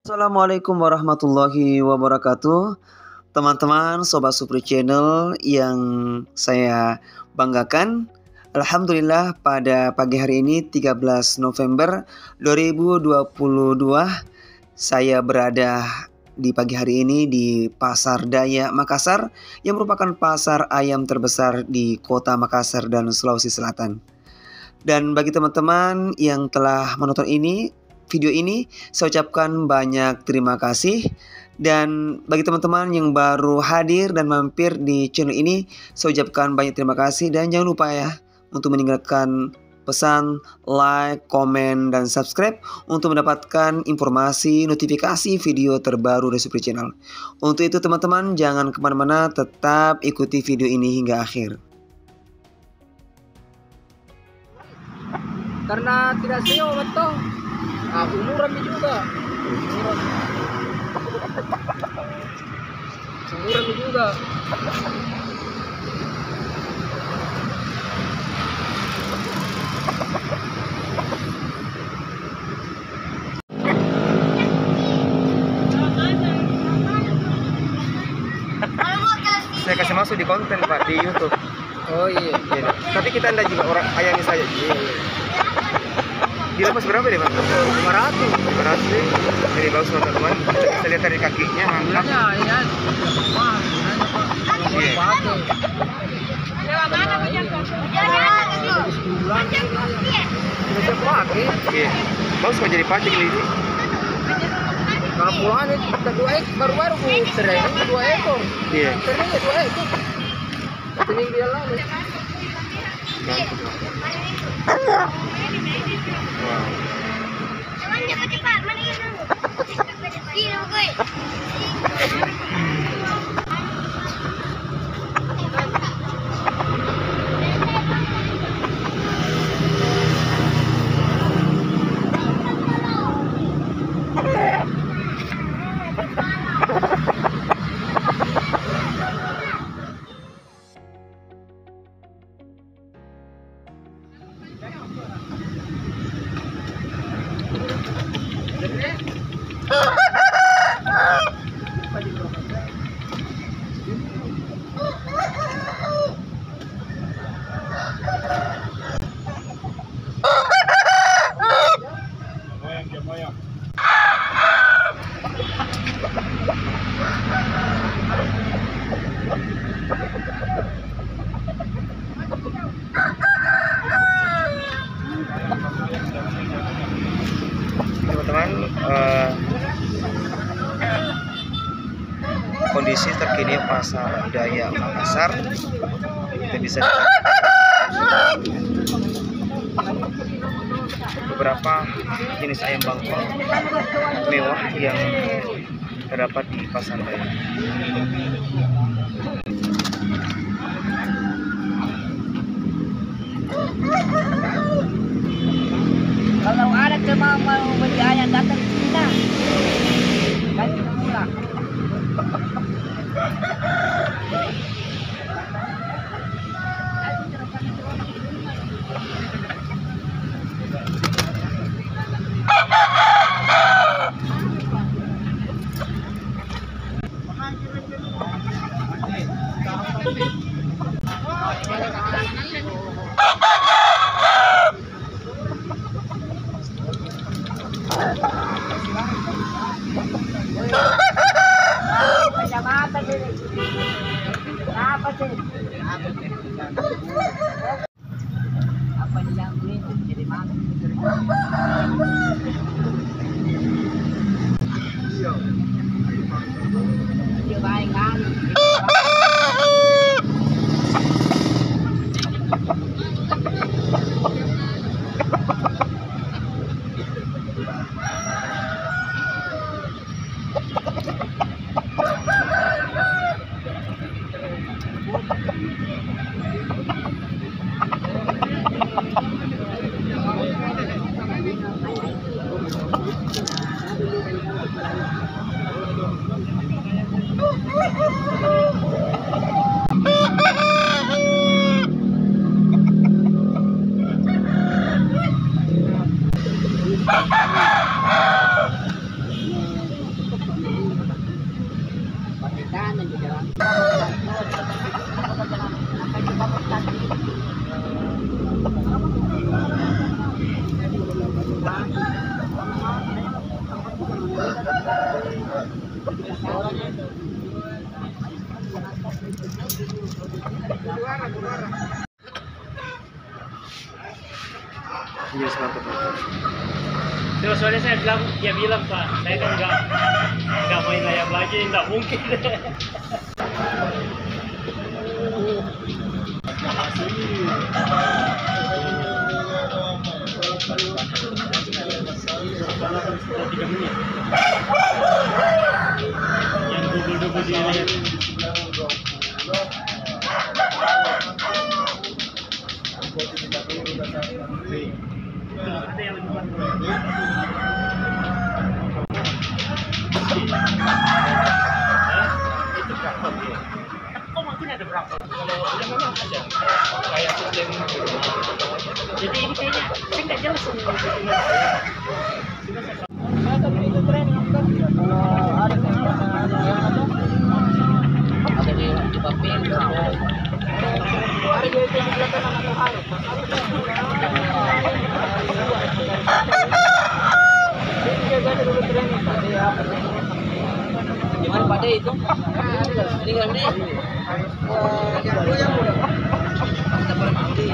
Assalamualaikum warahmatullahi wabarakatuh. Teman-teman, Sobat Supri Channel yang saya banggakan. Alhamdulillah pada pagi hari ini 13 November 2022 saya berada di pagi hari ini di Pasar Daya Makassar yang merupakan pasar ayam terbesar di Kota Makassar dan Sulawesi Selatan. Dan bagi teman-teman yang telah menonton video ini, saya ucapkan banyak terima kasih. Dan bagi teman-teman yang baru hadir dan mampir di channel ini, saya ucapkan banyak terima kasih. Dan jangan lupa ya untuk meninggalkan pesan, like, komen, dan subscribe untuk mendapatkan informasi notifikasi video terbaru dari Supri Channel. Untuk itu teman-teman jangan kemana-mana, tetap ikuti video ini hingga akhir. Karena tidak sewa betul. Umuran juga. Umuran juga. Saya kasih masuk di konten Pak di YouTube. Oh iya. Tapi kita anda juga orang ayami saja. Dia lepas berapa deh Pak? 500. 500 deh. Jadi bagus teman-teman. Kita lihat dari kakinya mantap. Iya. Wah, Iya. Bagus mau jadi pacik ini. kalau pulangan kita 2 ekor baru training 2 ekor. Iya. Training 2 ekor. Training dia lalu. Wow. Teman-teman, kondisi terkini Pasar Daya Makassar, kita bisa beberapa jenis ayam bangkok mewah yang terdapat di Pasar Daya. Kalau ada mau beli ayam datang ke Cina. Gaji murah. kanan juga. Iya, seperti itu. Terus soalnya dia bilang Pak, saya kan nggak main ayam lagi, nggak mungkin. Yang double di layar. Ada yang lebih itu berapa? Oh mungkin ada berapa? Kalau memang ada kayak sistem. Jadi ini kayaknya saya nggak jelas ini. Ada di papel. Ada di gimana pada itu? Tinggal nih. Kita bermandi.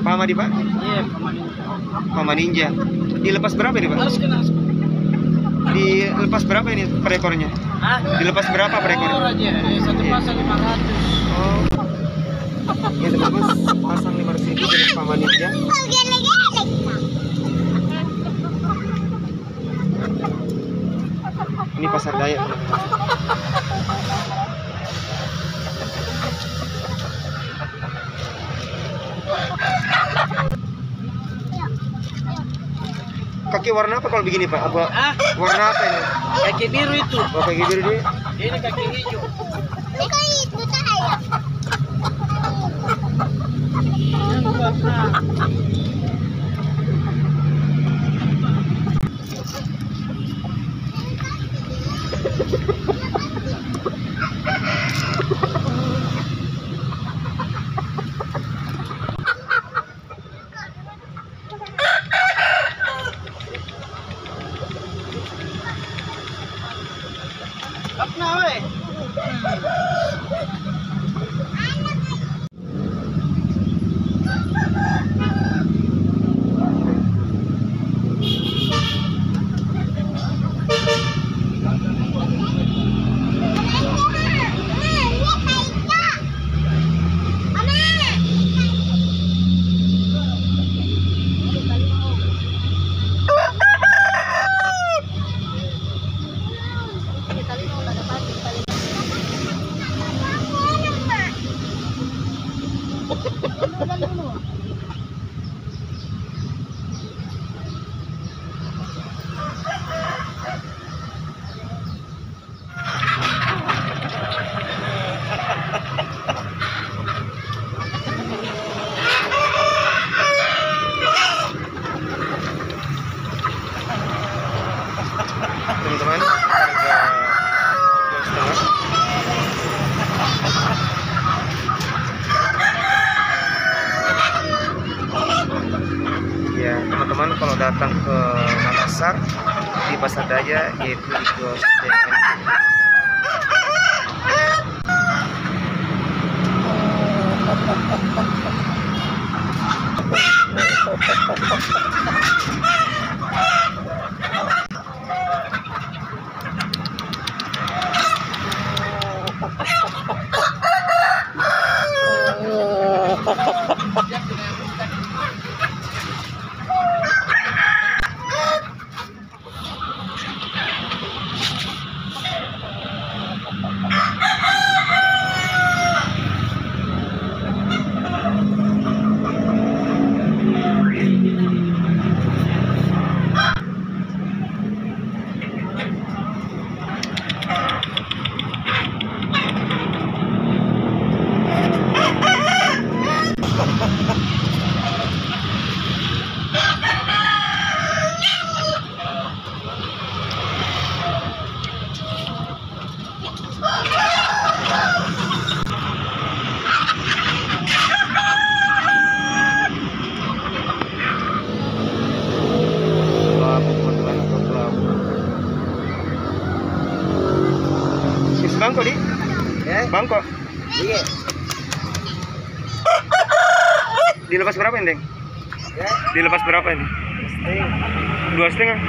Pama di Pak? Iya, Pama Ninja. Dilepas berapa ini Pak? Dilepas berapa ini per ekornya? Dilepas berapa per ekornya? Satu pasang 500. Oh. Ya teman-teman, pasang 500.000 dari Pama Ninja. Ini pasar Dayak. Kaki warna apa kalau begini Pak? Apa? Warna apa ini? Kaki biru itu. Oh, kaki biru ini? Ini kaki hijau. Teman-teman, harga 2,5. Ya teman-teman, kalau datang ke Makassar di Pasar Dayak yaitu di kios Dilepas berapa ini? Ya, Dilepas berapa ini? stay. 2,5.